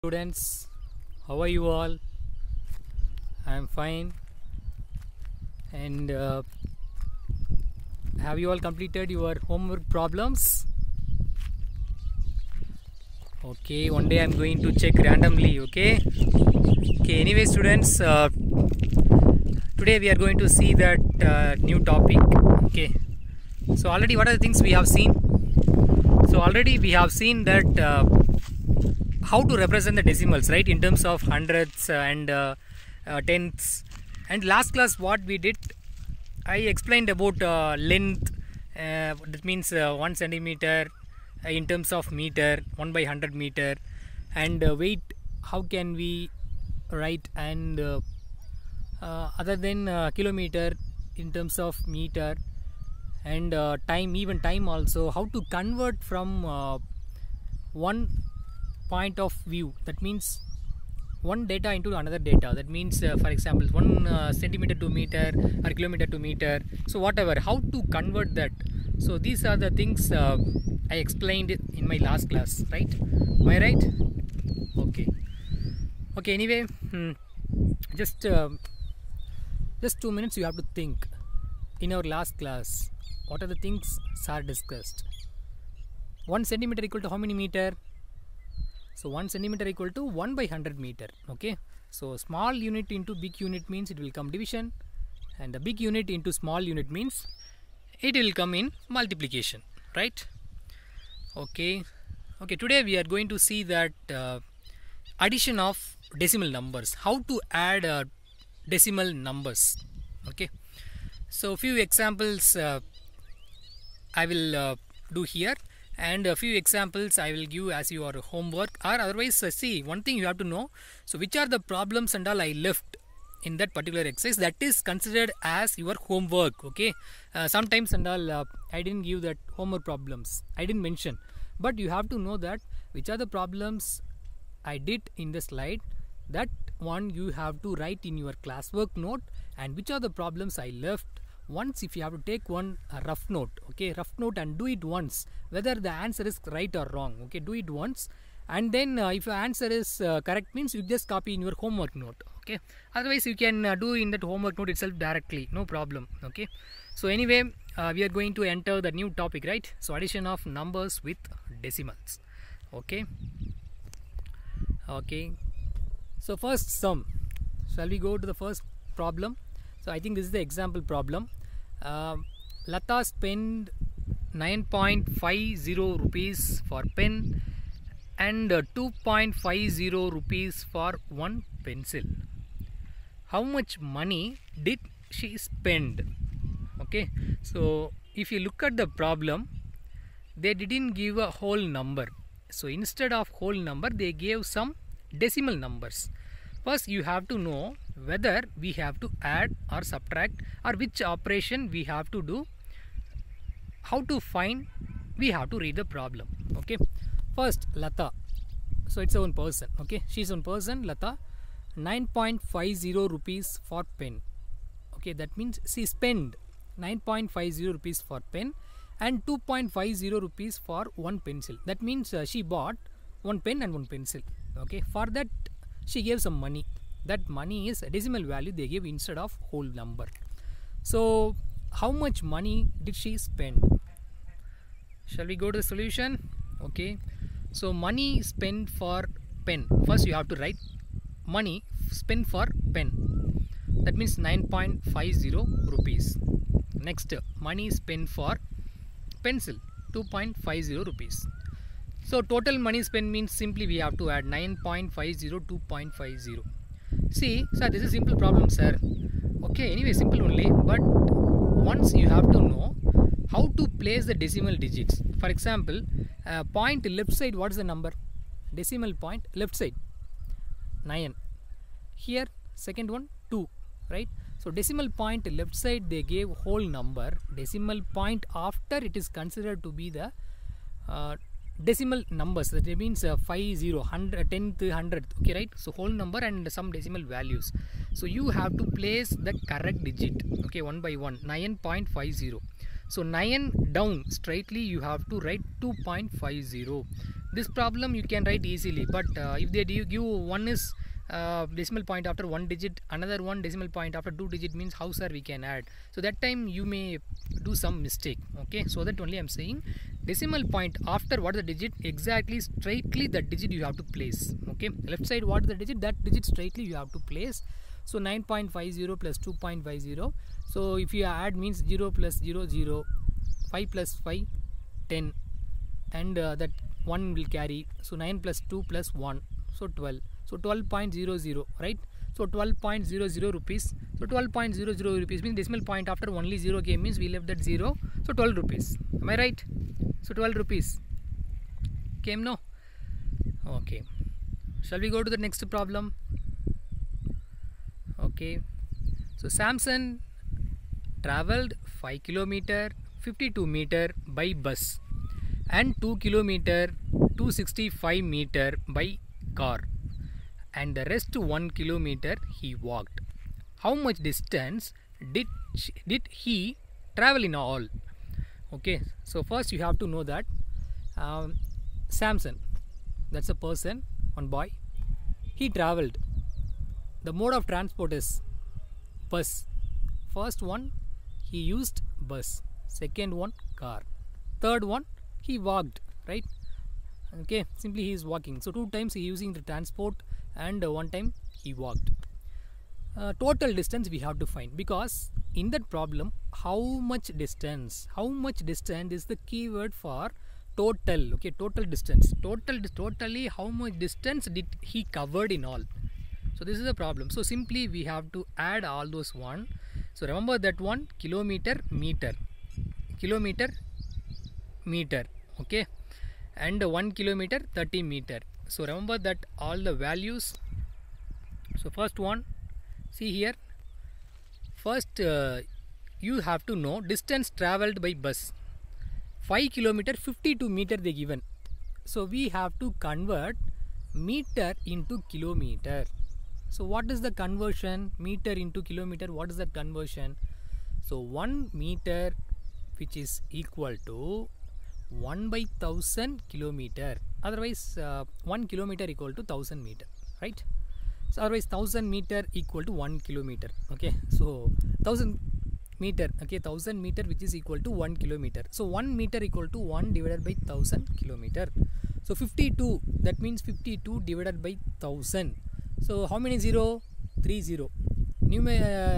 Students, how are you all? I am fine. And have you all completed your homework problems? Okay, one day I am going to check randomly. Okay. Anyway, students, today we are going to see that new topic. Okay. So already, what are the things we have seen? So already we have seen that. How to represent the decimals, right, in terms of hundredths and tenths. And last class what we did, I explained about length, that means 1 centimeter in terms of meter, 1 by 100 meter, and weight, how can we write, and other than kilometer in terms of meter, and time, even time also, how to convert from one point of view, that means one data into another data, that means for example 1 centimeter to meter or kilometer to meter, so whatever, how to convert that. So these are the things I explained in my last class, right? Am I right? Okay, anyway, just 2 minutes you have to think. In our last class, what are the things sir discussed? 1 centimeter equal to how many meter? So 1 centimeter equal to 1 by 100 meter. Okay. So small unit into big unit means it will come division, and the big unit into small unit means it will come in multiplication, right? Okay. Today we are going to see that addition of decimal numbers. How to add decimal numbers. Okay. So few examples I will do here. And a few examples I will give as your homework, or otherwise see, one thing you have to know, so which are the problems and all I left in that particular exercise, that is considered as your homework. Okay, sometimes and all I didn't give that homework problems, I didn't mention, but you have to know that which are the problems I did in the slide, that one you have to write in your classwork note, and which are the problems I left. Once, if you have to take one rough note, okay, rough note, and do it once, whether the answer is right or wrong. Okay, do it once, and then if your answer is correct, means you just copy in your homework note. Okay, otherwise you can do in that homework note itself directly, no problem. Okay, so anyway, we are going to enter the new topic, right? So addition of numbers with decimals. Okay. So first sum. Shall we go to the first problem? So I think this is the example problem. Lata spent 9.50 rupees for pen and 2.50 rupees for one pencil. How much money did she spend? Okay, so if you look at the problem, they didn't give a whole number. So instead of whole number, they gave some decimal numbers. First, you have to know whether we have to add or subtract, or which operation we have to do. How to find, we have to read the problem. Okay, first Lata, so it's one person. Okay, she's one person, Lata, 9.50 rupees for pen. Okay, that means she spent 9.50 rupees for pen and 2.50 rupees for one pencil. That means she bought one pen and one pencil. Okay, for that she gave some money. That money is a decimal value they gave instead of whole number. So how much money did she spend? Shall we go to the solution? Okay, so money spent for pen. First you have to write money spent for pen. That means 9.50 rupees. Next, money spent for pencil, 2.50 rupees. So total money spent means simply we have to add 9.50, 2.50. See, sir, this is simple problem, sir. Okay, anyway, simple only, but once you have to know how to place the decimal digits. For example, point left side, what is the number? Decimal point left side, 9. Here, second one, 2, right? So decimal point left side, they gave whole number. Decimal point after, it is considered to be the decimal numbers, that means 50, 100, 10th, 100th. Okay, right? So whole number and some decimal values. So you have to place the correct digit. Okay, one by one, 9.50. So 9 down straightly you have to write 2.50. this problem you can write easily, but if they give one is decimal point after 1 digit, another one decimal point after 2 digit, means how sir we can add? So that time you may do some mistake. Okay, so that only I'm saying decimal point after what is the digit, exactly straightly that digit you have to place. Okay, left side what is the digit, that digit straightly you have to place. So 9.50 plus 2.50, so if you add means 0 plus 0 0, 5 plus 5 10, and that 1 will carry, so 9 plus 2 plus 1, so 12, so 12.00, right? So 12.00 rupees. So 12.00 rupees means decimal point after only 0 came, means we left that 0, so 12 rupees. Am I right? So 12 rupees came, no? Okay, shall we go to the next problem? Okay, so Samson traveled 5 km 52 meter by bus and 2 km 265 meter by car, and the rest 1 km he walked. How much distance did he travel in all? Okay, so first you have to know that Samson, that's a person, one boy, he traveled. The mode of transport is bus. First one he used bus, second one car, third one he walked, right? Okay, simply he is walking. So 2 times he using the transport and 1 time he walked. Total distance we have to find, because in that problem how much distance is the keyword for total. Okay, total distance, totally how much distance did he covered in all. So this is the problem. So simply we have to add all those one. So remember that one, kilometer meter, okay, and 1 kilometer 30 meter. So remember that all the values. So first one, see here, first you have to know distance traveled by bus, 5 km 52 meter they given. So we have to convert meter into kilometer. So what is the conversion? Meter into kilometer, what is the conversion? So 1 meter, which is equal to 1 by 1000 kilometer. Otherwise 1 kilometer equal to 1000 meter, right? So otherwise 1000 meter equal to 1 kilometer. Okay, so 1000 meter, okay, 1000 meter which is equal to 1 kilometer. So 1 meter equal to 1 divided by 1000 kilometer. So 52, that means 52 divided by 1000. So how many 0? 3 0.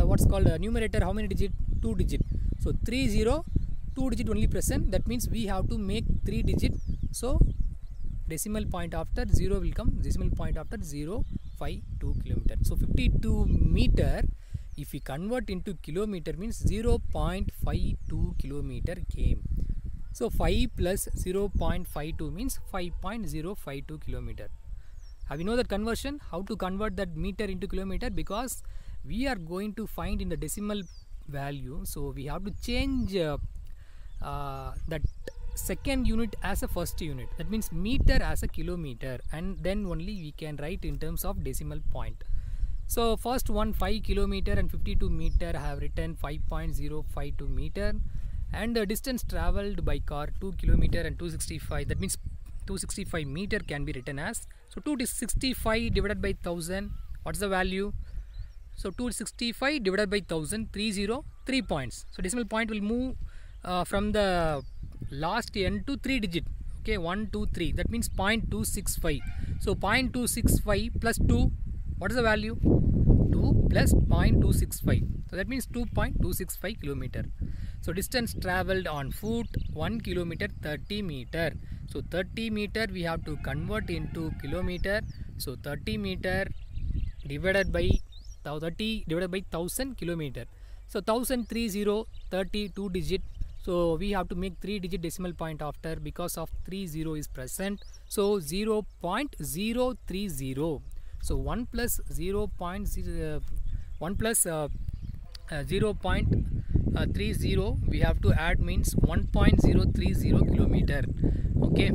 What's called numerator, how many digit? 2 digit. So 3 0, 2 digit only present, that means we have to make 3 digit. So decimal point after 0 will come, decimal point after 0.52 kilometer. So 52 meter, if we convert into kilometer, means 0.52 kilometer came. So 5 plus 0.52 means 5.052 kilometer. Have you know that conversion? How to convert that meter into kilometer? Because we are going to find in the decimal value, so we have to change that second unit as a first unit. That means meter as a kilometer, and then only we can write in terms of decimal point. So first one, 5 kilometer and 52 meter, I have written 5.052 meter, and the distance traveled by car 2 kilometer and 265, that means 265 meter can be written as, so 265 divided by 1000, what's the value? So 265 divided by 1000, 3 points. So decimal point will move from the last end to 3 digit. Okay, 1 2 3, that means 0.265. So 0.265 plus 2, what is the value? 2 plus 0.265, so that means 2.265 kilometer. So distance traveled on foot 1 kilometer 30 meter. So 30 meter we have to convert into kilometer. So 30 meter divided by 1000 kilometer. So 1030, 2 digit. So we have to make 3 digit decimal point after, because of 30 is present. So 0.030. So 1 plus 0.30 we have to add, means 1.030 kilometer. Okay,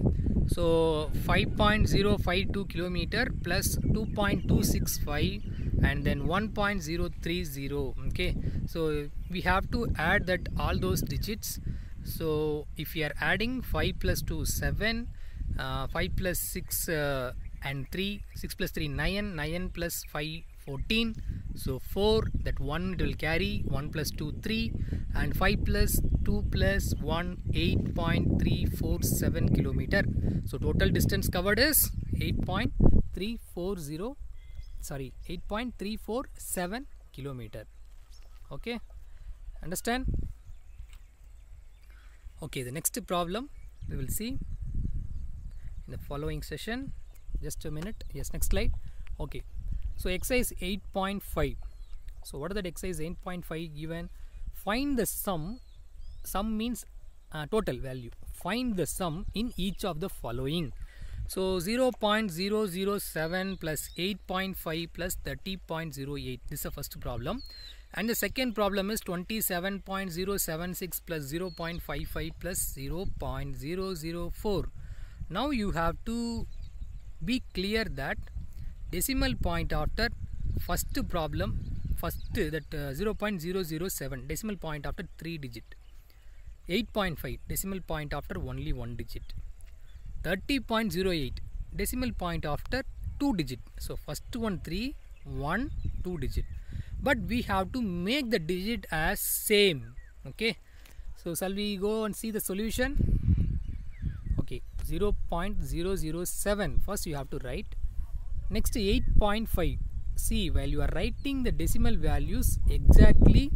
so 5.052 kilometer plus 2.265 and then 1.030. okay, so we have to add that all those digits. So if we are adding 5 plus 2 7, 5 plus 6 and 3, 6 plus 3 9, 9 plus 5 14, so 4, that 1 it will carry, 1 plus 2 3, and 5 plus 2 plus 1 8.347 kilometer. So total distance covered is 8.347 kilometer. Okay, understand? Okay, the next problem we will see in the following session. Just a minute. Yes, next slide. Okay, so exercise 8.5. so what is that exercise 8.5 given? Find the sum means total value. Find the sum in each of the following. So 0.007 plus 8.5 plus 30.08. This is the first problem. And the second problem is 27.076 plus 0.55 plus 0.004. Now you have to be clear that decimal point after first problem, that 0.007 decimal point after 3 digit, 8.5 decimal point after only 1 digit, 30.08 decimal point after 2 digit. So first one 3, 1, 2 digit, but we have to make the digit as same. Okay, so shall we go and see the solution? Okay, 0.007 first you have to write. Next 8.5, see, while you are writing the decimal values exactly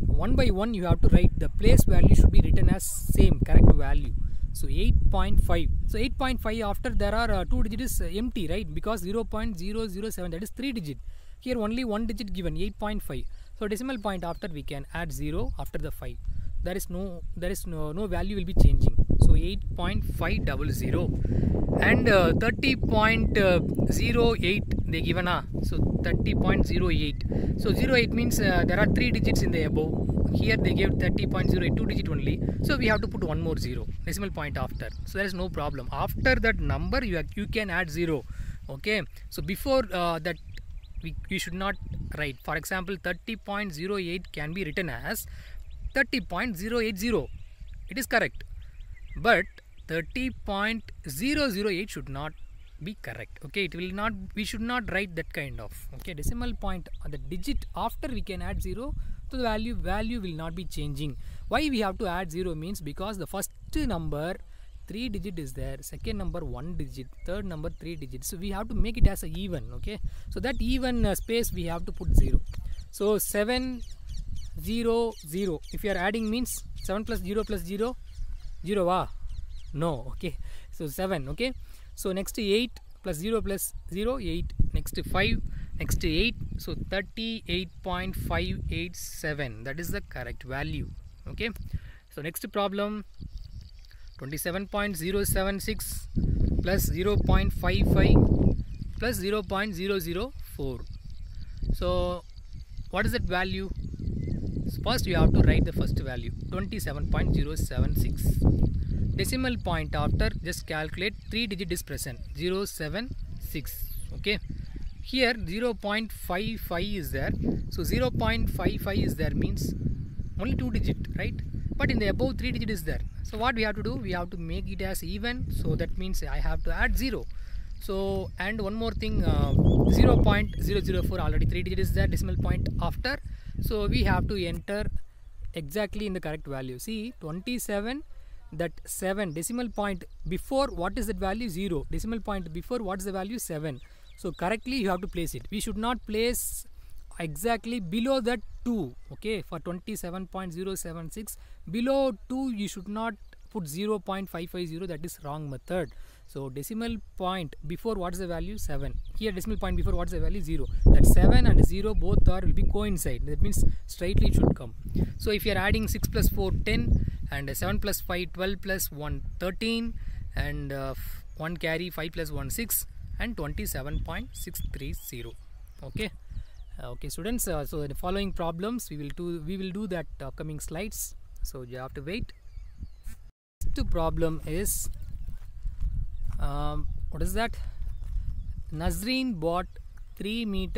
one by one, you have to write the place value should be written as same, correct value. So 8.5, so 8.5 after there are 2 digits empty, right? Because 0.007 that is 3 digit. Here only 1 digit given, 8.5. So decimal point after we can add 0 after the 5. There is no value will be changing. So 8.500 and 30.08 they given so 30.08. so 08 means there are 3 digits in the above. Here they gave 30.08, 2 digit only, so we have to put one more 0 decimal point after. So there is no problem. After that number you can add 0. Okay, so before that we should not write. For example, 30.08 can be written as 30.080. it is correct, but 30.008 should not be correct. Okay, it will not, we should not write that kind of. Okay, decimal point on the digit after we can add 0, so the value will not be changing. Why we have to add 0 means because the first number 3 digit is there, second number 1 digit, third number 3 digits, so we have to make it as a even. Okay, so that even space we have to put 0. So 7 0 0, if you are adding means 7 plus 0 plus 0 0 no. Okay, so 7. Okay, so next 8 plus 0 plus 0 8, next 5, next 8, so 38.587, that is the correct value. Okay, so next problem 27.076 plus 0.55 plus 0.004. so what is that value? First you have to write the first value 27.076. decimal point after just calculate 3 digit is present, 076. Okay, here 0.55 is there, so 0.55 is there means only 2 digit, right? But in the above 3 digit is there, so what we have to do, we have to make it as even, so that means I have to add 0. So and one more thing, 0.004 already 3 digit is there decimal point after, so we have to enter exactly in the correct value. See, 27, that 7 decimal point before, what is that value? 0. Decimal point before, what is the value? 7. So correctly you have to place it. We should not place exactly below that 2. Okay, for 27.076 below 2 you should not put 0.550, that is wrong method. So decimal point before, what is the value? 7. Here decimal point before, what is the value? 0. That 7 and 0 both will be coincide, that means straightly it should come. So if you are adding 6 plus 4 10 and 7 plus 5 12 plus 1 13 and 1 carry 5 plus 1 6 and 27.630. Okay, okay students, so the following problems we will do that coming slides, so you have to wait. Next problem is what is that? Nazreen bought 3 meter